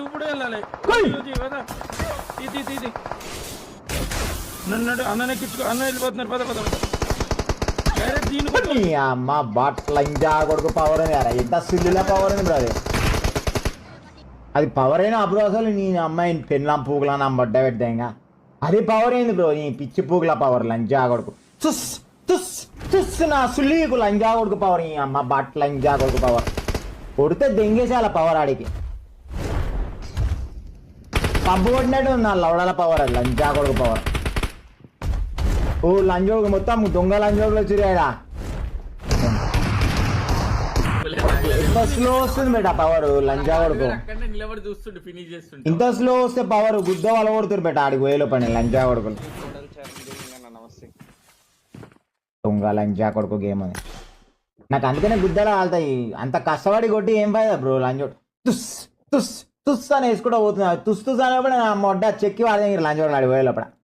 ఇప్పుడు వెళ్ళాలి నన్ను అన్న ఎక్కించుకో అన్న వెళ్ళిపోతున్నారు పద పద అమ్మ బట్ల ఇంకా కొడుకు పవర్ ఎంత సిల్లుల పవర్ ఉంది బ్రో అది పవర్ అయినా బ్రో అసలు నీ అమ్మాయి పెళ్ళాం పూగులా నా బడ్డ పెడతా ఇంకా అది పవర్ అయింది బ్రో నీ పిచ్చి పూగుల పవర్ లంజా కొడుకు తుస్ తుస్ తుస్ నా సుల్లీకు లంజా కొడుకు పవర్ ఈ అమ్మ బట్ల లంజా కొడుకు పవర్ కొడితే దెంగేసాల పవర్ ఆడికి పబ్బు కొట్టినట్టు ఉంది నా లవడాల పవర్ అది లంజా కొడుకు పవర్ ఓ లంజోడు మొత్తం దొంగ లంజోడులు వచ్చిరాడా ఎంత స్లో వస్తుంది బేట పవర్ లంజా కొడుకు ఇంత స్లో వస్తే పవర్ గుద్ద వాళ్ళ కొడుతురు బేట ఆడికి వేలో పని లంజా కొడుకులు దొంగ లంజా కొడుకు గేమ్ అని నాకు అందుకనే గుద్దలా ఆలుతాయి అంత కష్టపడి కొట్టి ఏం ఫైదా బ్రో లంజోడు తుస్ తుస్ తుస్ అని వేసుకుంటూ పోతున్నా తుస్ తుస్ అనేప్పుడు నా మొడ్డ చెక్కి వాడే లంజోడు ఆడి వేలోపడ